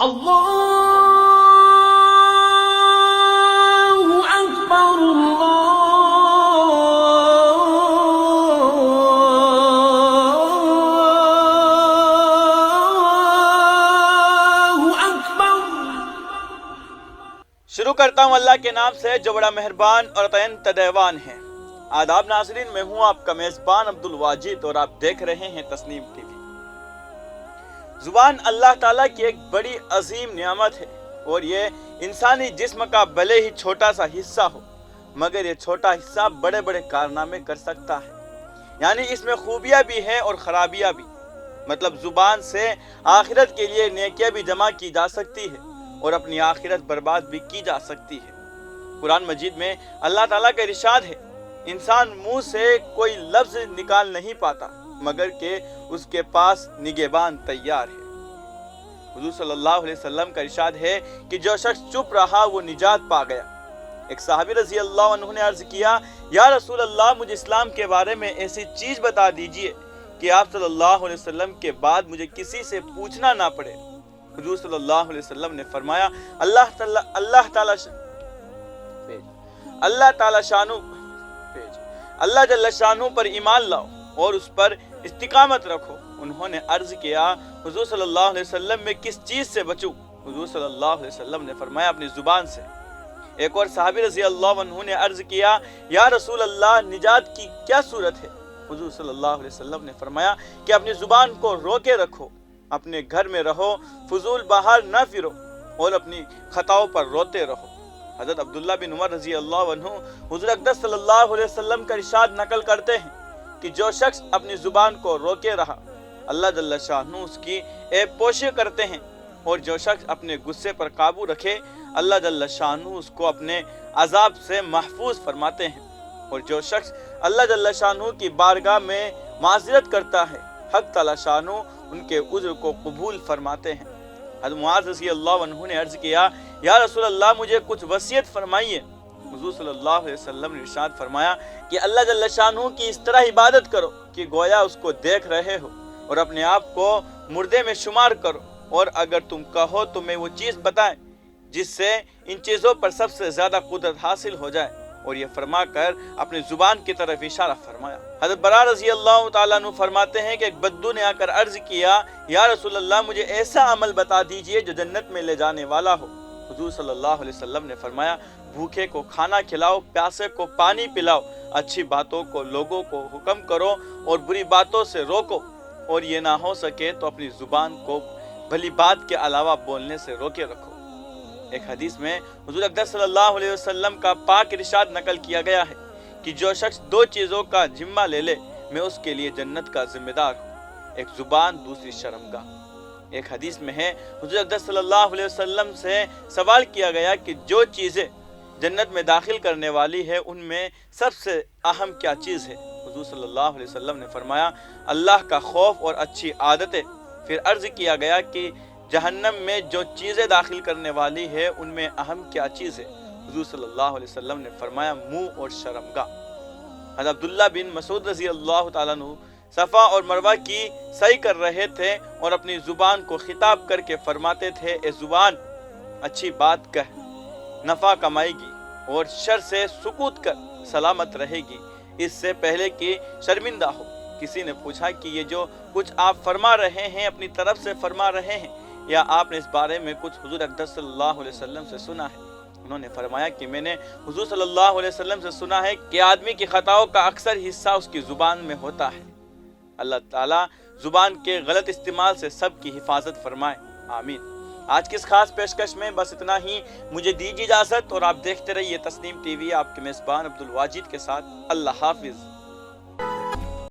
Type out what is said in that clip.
اللہ اکبر اللہ اکبر۔ شروع کرتا ہوں اللہ کے نام سے جو بڑا مہربان اور اتنت دیوان ہے۔ آداب ناظرین، میں ہوں آپ کا میزبان عبدالواجد اور آپ دیکھ رہے ہیں تسنیم ٹی وی۔ زبان اللہ تعالیٰ کی ایک بڑی عظیم نعمت ہے اور یہ انسانی جسم کا بھلے ہی چھوٹا سا حصہ ہو مگر یہ چھوٹا حصہ بڑے بڑے کارنامے کر سکتا ہے، یعنی اس میں خوبیاں بھی ہیں اور خرابیاں بھی۔ مطلب زبان سے آخرت کے لیے نیکیاں بھی جمع کی جا سکتی ہے اور اپنی آخرت برباد بھی کی جا سکتی ہے۔ قرآن مجید میں اللہ تعالیٰ کا ارشاد ہے، انسان منہ سے کوئی لفظ نکال نہیں پاتا مگر کہ اس کے پاس نگہبان تیار ہے۔ حضور صلی اللہ علیہ وسلم کا ارشاد ہے کہ جو شخص چپ رہا وہ نجات پا گیا۔ ایک صحابی رضی اللہ عنہ نے عرض کیا، یا رسول اللہ مجھے اسلام کے بارے میں ایسی چیز بتا دیجئے کہ آپ صلی اللہ علیہ وسلم کے بعد مجھے کسی سے پوچھنا نہ پڑے۔ حضور صلی اللہ علیہ وسلم نے فرمایا، اللہ جل شانہ پر ایمان لاؤ اور اس پر استقامت رکھو۔ انہوں نے عرض کیا، حضور صلی اللہ علیہ وسلم میں کس چیز سے بچوں؟ حضور صلی اللہ علیہ وسلم نے فرمایا، اپنی زبان سے۔ ایک اور صحابی رضی اللہ عنہ نے عرض کیا، یا رسول اللہ نجات کی کیا صورت ہے؟ حضور صلی اللہ علیہ وسلم نے فرمایا کہ اپنی زبان کو روکے رکھو، اپنے گھر میں رہو، فضول باہر نہ پھرو اور اپنی خطاؤں پر روتے رہو۔ حضرت عبداللہ بن عمر رضی اللہ عنہ حضور اقدس صلی اللہ علیہ وسلم کا ارشاد نقل کرتے ہیں کہ جو شخص اپنی زبان کو روکے رہا اللہ جل شانہ اس کی عیب پوشی کرتے ہیں، اور جو شخص اپنے غصے پر قابو رکھے اللہ جل شانہ اس کو اپنے عذاب سے محفوظ فرماتے ہیں، اور جو شخص اللہ جل شانہ کی بارگاہ میں معذرت کرتا ہے حق تعالی شانہ ان کے عذر کو قبول فرماتے ہیں۔ حضرت معاذ رضی اللہ عنہ نے عرض کیا، یا رسول اللہ مجھے کچھ وصیت فرمائیے۔ حضور صلی اللہ علیہ وسلم نے ارشاد فرمایا کہ اللہ جل شانہ کی اس طرح عبادت کرو کہ گویا اس کو دیکھ رہے ہو، اور اپنے آپ کو مردے میں شمار کرو، اور اگر تم کہو تو میں وہ چیز بتائیں جس سے ان چیزوں پر سب سے زیادہ قدرت حاصل ہو جائے، اور یہ فرما کر اپنی زبان کی طرف اشارہ فرمایا۔ حضرت برا رضی اللہ تعالیٰ عنہ فرماتے ہیں کہ ایک بدو نے آ کر عرض کیا، یا رسول اللہ مجھے ایسا عمل بتا دیجئے جو جنت میں لے جانے والا ہو۔ حضور صلی اللہ علیہ وسلم نے فرمایا، بھوکے کو کھانا کھلاؤ، پیاسے کو پانی پلاؤ، اچھی باتوں کو لوگوں کو حکم کرو اور بری باتوں سے روکو، اور یہ نہ ہو سکے تو اپنی زبان کو بھلی بات کے علاوہ بولنے سے روکے رکھو۔ ایک حدیث میں حضور اقدس صلی اللہ علیہ وسلم کا پاک ارشاد نقل کیا گیا ہے کہ جو شخص دو چیزوں کا ذمہ لے لے میں اس کے لیے جنت کا ذمہ دار ہوں، ایک زبان دوسری شرمگاہ۔ ایک حدیث میں ہے حضور اقدس صلی اللہ علیہ وسلم سے سوال کیا گیا کہ جو چیزیں جنت میں داخل کرنے والی ہے ان میں سب سے اہم کیا چیز ہے؟ حضور صلی اللہ علیہ وسلم نے فرمایا، اللہ کا خوف اور اچھی عادتیں۔ پھر عرض کیا گیا کہ جہنم میں جو چیزیں داخل کرنے والی ہے ان میں اہم کیا چیز ہے؟ حضور صلی اللہ علیہ وسلم نے فرمایا، منہ اور شرمگاہ۔ حضرت عبداللہ بن مسعود رضی اللہ تعالیٰ عنہ صفا اور مروہ کی سعی کر رہے تھے اور اپنی زبان کو خطاب کر کے فرماتے تھے، اے زبان اچھی بات کہہ، نفع کمائے گی، اور شر سے سکوت کر سلامت رہے گی، اس سے پہلے کہ شرمندہ ہو۔ کسی نے پوچھا کہ یہ جو کچھ آپ فرما رہے ہیں اپنی طرف سے فرما رہے ہیں یا آپ نے اس بارے میں کچھ حضور اقدس صلی اللہ علیہ وسلم سے سنا ہے؟ انہوں نے فرمایا کہ میں نے حضور صلی اللہ علیہ وسلم سے سنا ہے کہ آدمی کی خطاؤں کا اکثر حصہ اس کی زبان میں ہوتا ہے۔ اللہ تعالیٰ زبان کے غلط استعمال سے سب کی حفاظت فرمائے، آمین۔ آج کی اس خاص پیشکش میں بس اتنا ہی، مجھے دیجیے اجازت اور آپ دیکھتے رہیے تسنیم ٹی وی، آپ کے میزبان عبدالواجد کے ساتھ۔ اللہ حافظ۔